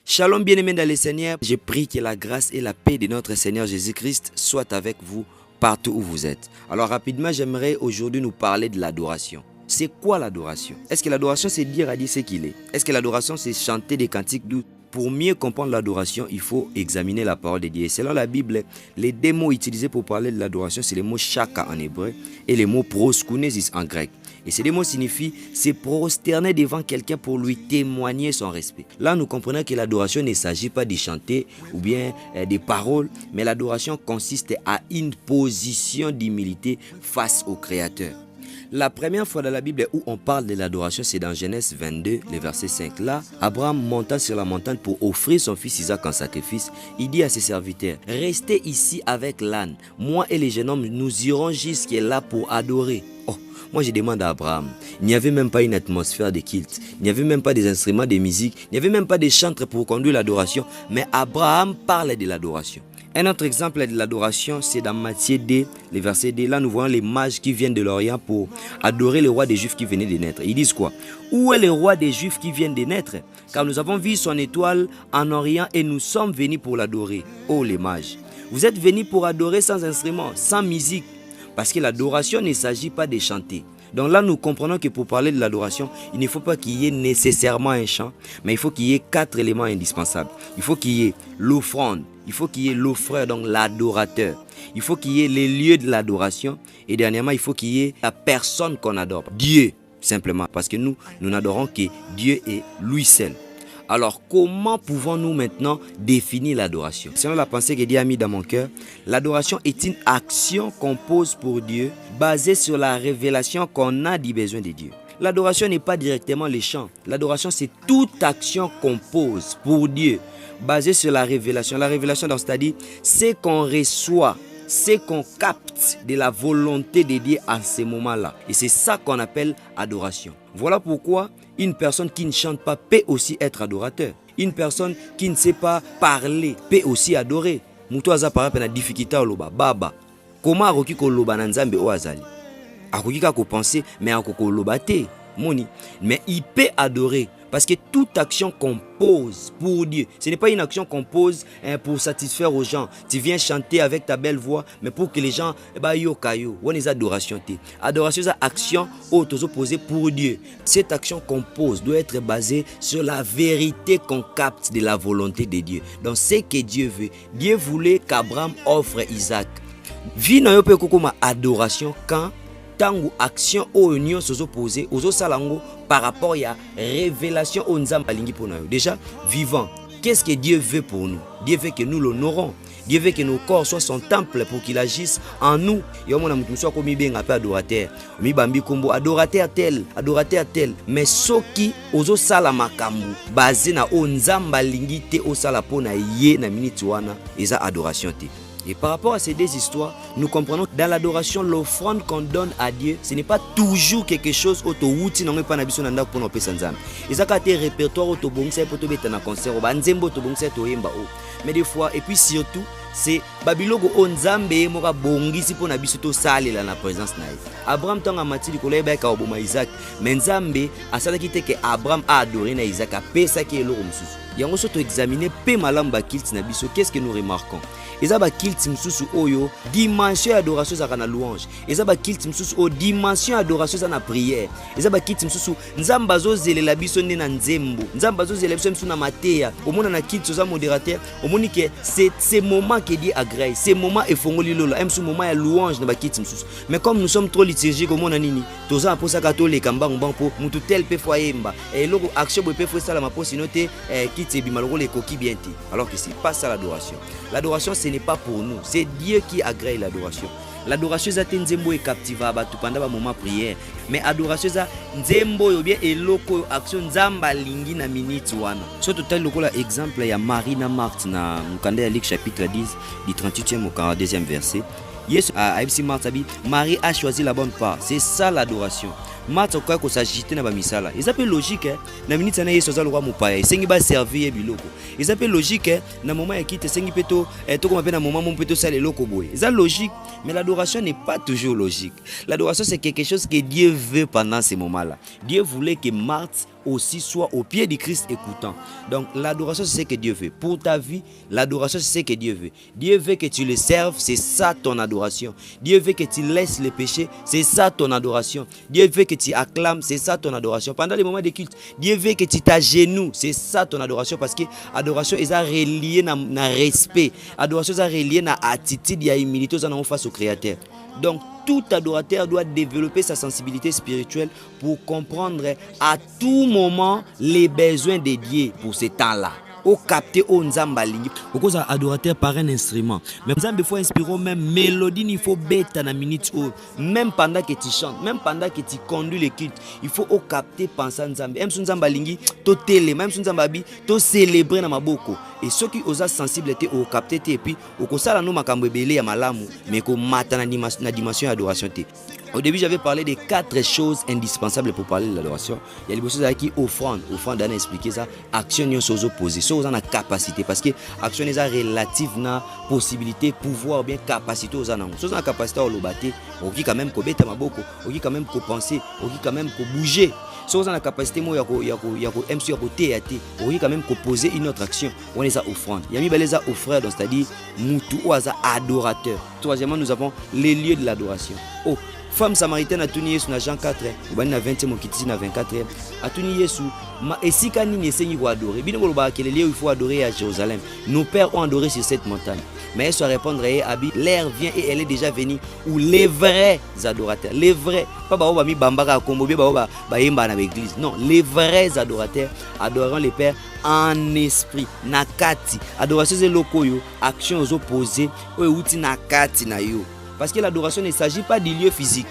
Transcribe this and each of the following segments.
Shalom bien-aimés dans le Seigneur, je prie que la grâce et la paix de notre Seigneur Jésus-Christ soient avec vous partout où vous êtes. Alors rapidement, j'aimerais aujourd'hui nous parler de l'adoration. C'est quoi l'adoration? Est-ce que l'adoration c'est dire à Dieu ce qu'il est? Est-ce que l'adoration c'est chanter des cantiques doux? Pour mieux comprendre l'adoration, il faut examiner la parole de Dieu. Et selon la Bible, les deux mots utilisés pour parler de l'adoration, c'est les mots shaka en hébreu et les mots proskounesis en grec. Et ces deux mots signifient se prosterner devant quelqu'un pour lui témoigner son respect. Là, nous comprenons que l'adoration ne s'agit pas de chanter ou bien des paroles, mais l'adoration consiste à une position d'humilité face au Créateur. La première fois dans la Bible où on parle de l'adoration, c'est dans Genèse 22, le verset 5. Là, Abraham montant sur la montagne pour offrir son fils Isaac en sacrifice, il dit à ses serviteurs, « Restez ici avec l'âne. Moi et les jeunes hommes, nous irons jusque là pour adorer. » Oh, moi je demande à Abraham, il n'y avait même pas une atmosphère de culte, il n'y avait même pas des instruments de musique, il n'y avait même pas des chantres pour conduire l'adoration, mais Abraham parle de l'adoration. Un autre exemple de l'adoration, c'est dans Matthieu 2, le verset 2. Là, nous voyons les mages qui viennent de l'Orient pour adorer le roi des Juifs qui venait de naître. Ils disent quoi? Où est le roi des Juifs qui vient de naître? Car nous avons vu son étoile en Orient et nous sommes venus pour l'adorer. Oh les mages, vous êtes venus pour adorer sans instrument, sans musique. Parce que l'adoration ne s'agit pas de chanter. Donc là, nous comprenons que pour parler de l'adoration, il ne faut pas qu'il y ait nécessairement un chant, mais il faut qu'il y ait 4 éléments indispensables. Il faut qu'il y ait l'offrande, il faut qu'il y ait l'offreur, donc l'adorateur. Il faut qu'il y ait les lieux de l'adoration. Et dernièrement, il faut qu'il y ait la personne qu'on adore. Dieu, simplement. Parce que nous n'adorons que Dieu et lui seul. Alors, comment pouvons-nous maintenant définir l'adoration? Selon la pensée que Dieu a mis dans mon cœur, l'adoration est une action qu'on pose pour Dieu basée sur la révélation qu'on a du besoin de Dieu. L'adoration n'est pas directement les chants. L'adoration, c'est toute action qu'on pose pour Dieu basée sur la révélation. La révélation, c'est-à-dire, c'est qu'on reçoit, c'est qu'on capte de la volonté de Dieu à ce moment-là. Et c'est ça qu'on appelle adoration. Voilà pourquoi une personne qui ne chante pas peut aussi être adorateur. Une personne qui ne sait pas parler peut aussi adorer. Mutu aza par exemple na difficulté oloba baba. Comment akoki koloba na nzambe o azali? Akoki ka ko penser mais akoko koloba te. Moni. Mais il peut adorer. Parce que toute action qu'on pose pour Dieu, ce n'est pas une action qu'on pose pour satisfaire aux gens. Tu viens chanter avec ta belle voix, mais pour que les gens, yo kayo, on est adoration. Adoration, c'est action posée pour Dieu. Cette action qu'on pose doit être basée sur la vérité qu'on capte de la volonté de Dieu. Donc, ce que Dieu veut. Dieu voulait qu'Abraham offre Isaac. Vie na yo pe kokoma adoration quand tango action au union sozo posé ozo salango par rapport à la révélation au nzamba lingi pour nous. Déjà vivant, qu'est-ce que Dieu veut pour nous? Dieu veut que nous l'honorons. Dieu veut que nos corps soient son temple pour qu'il agisse en nous. Et on a mutu soit comme bien appelé adorateur. Mi bambi kombo adorateur tel. Mais soki ozo sala makambu basé na o nzamba lingi te o sala pona ye na minute wana eza adoration te. Et par rapport à ces deux histoires, nous comprenons que dans l'adoration, l'offrande qu'on donne à Dieu, ce n'est pas toujours quelque chose auto outil non pas na biso na ndako pour nos pesanzam. Ezaka te répertoire auto bongsa pour to beta na concert ba nzembo to bongsa to yemba o. Mais des fois et puis surtout, c'est babilogo onzambe moka bongisi pour na biso to salela na présence na ye. Abraham tanga matili ko leba ka oboma Isaac, mais nzambe asala kite que Abraham a adoré na Isaac a pesa ki eloko mususu. Yango soto examiner pe malamba kilt na biso, qu'est-ce que nous remarquons? Eza ba kilt msusu oyo dimension adoration za kana louange. Eza ba kilt msusu o dimension adoration za na prière. Eza ba kilt msusu nzamba zo zelela biso nde na nzembo. Nzamba zo zelela biso msusu na mateya. Omona na kilt za modérateur, omoni que c'est moment que Dieu agrée, c'est moment efongoli lola, msusu moment ya louange na ba kilt msusu. Mais comme nous sommes trop liturgiques omona nini, toza aposa katole kamba ngbango mutu tel pe foyemba. Et loko action pe fo sala mapo sinote kilt bimaloko le koki bien ti. Alors que c'est pas ça l'adoration. L'adoration ce n'est pas pour nous, c'est Dieu qui agrée l'adoration. L'adoration c'est nzembo et captiva batu pendant ba moment prière. Mais adoration c'est nzembo yo bien eloko action nzamba lingi na minute wana. So total lokola exemple ya Marie na Marthe na mukanda ya Luc chapitre 10 du 38e au 42e verset. Yes, à Marthe Marie a choisi la bonne part. C'est ça l'adoration. Marthe okoka ko s'agiter na ba misala. Eza pe logique na minute na Yesu azalo kwa mupaya. Esengi ba servir biloko. Eza pe logique na moment ya kite esengi pe to koma pe na moment mon pe to sala eloko boye. Eza logique, mais l'adoration n'est pas toujours logique. L'adoration c'est quelque chose que Dieu veut pendant ces moments-là. Dieu voulait que Marthe aussi soit au pied du Christ écoutant. Donc l'adoration c'est ce que Dieu veut. Pour ta vie, l'adoration c'est ce que Dieu veut. Dieu veut que tu le serves, c'est ça ton adoration. Dieu veut que tu laisses les péchés, c'est ça ton adoration. Dieu veut que tu acclames, c'est ça ton adoration. Pendant les moments de culte, Dieu veut que tu t'agenouilles, c'est ça ton adoration, parce que adoration est reliée à respect. Adoration est reliée à attitude, à humilité face au Créateur. Donc tout adorateur doit développer sa sensibilité spirituelle pour comprendre à tout moment les besoins de Dieu pour ce temps-là. Au capter au nzamba lingi. Au cause adorateur par un instrument. Mais nzamba faut inspirer même mélodie, il faut bêta na minute ou même pendant que tu chantes, même pendant que tu conduis le culte, il faut au capter penser nzamba. Même si nzamba lingi, to télé, même si nzamba bi, to célébrer na maboko. Et ceux qui osent sensibilité au capter et puis au kosala no makambo ebele ya malamu, mais ko mata na dimension adoration te. Au début, j'avais parlé des 4 choses indispensables pour parler de l'adoration. Il y a des choses qui offrande. Offrande, on a expliqué ça. Action, on s'ose opposer. Ça, on a capacité. Parce que action est relative à possibilité, pouvoir, bien capacité aux anons. Ça, on a capacité à l'obater. On dit quand même qu'on bête à ma boko. On dit quand même qu'on penser. On dit quand même qu'on bouger. Ça, on a la capacité, moi, il y a côté, on dit quand même qu'on poser une autre action. On est à offrande. Il y a mis les offreurs, c'est-à-dire, moutou ou adorateur. Troisièmement, nous avons les lieux de l'adoration. Oh, femme samaritaine a tuni Yesu na Jean 4, ubani na 20e mokitisi na 24e. A tuni Yesu, ma esika nini esengi ko adorer. Bino koloba que les lieux où il faut adorer à Jérusalem. Nos pères ont adoré sur cette montagne. Mais elle soit répondre Abi, l'heure vient et elle est déjà venue où les vrais adorateurs, les vrais, pas ba mi bambaka kombo ba yemba na l'église. Non, les vrais adorateurs adoreront les pères en esprit. Nakati, adoration c'est lokoyo, action aux opposés, outi nakati na yo. Parce que l'adoration ne s'agit pas du lieu physique.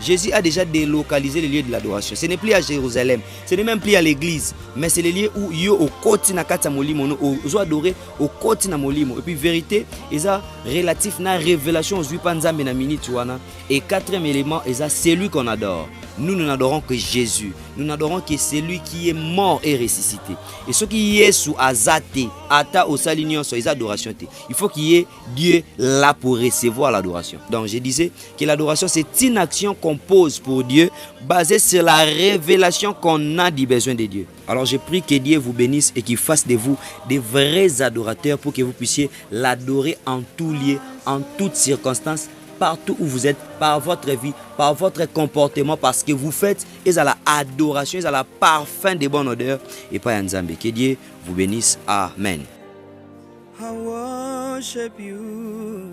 Jésus a déjà délocalisé le lieu de l'adoration. Ce n'est plus à Jérusalem, ce n'est même plus à l'église, mais c'est le lieu où yo au côté na kati molimo, aux adorer au côté na molimo. Et puis vérité, ils a relatif na révélation aux panzambe na minute wana. Et quatrième élément, ils a celui qu'on adore. Nous n'adorons que Jésus. Nous n'adorons que celui qui est mort et ressuscité. Et ce qui est sous azate, ata au salignon sur les adorations. Il faut qu'il y ait Dieu là pour recevoir l'adoration. Donc je disais que l'adoration c'est une action qu'on pose pour Dieu basée sur la révélation qu'on a du besoin de Dieu. Alors je prie que Dieu vous bénisse et qu'il fasse de vous des vrais adorateurs pour que vous puissiez l'adorer en tout lieu, en toutes circonstances, partout où vous êtes, par votre vie, par votre comportement, parce que vous faites, et à la adoration, et à la parfum de bonne odeur, et pas un Nzambe. Que Dieu vous bénisse. Amen. I worship you.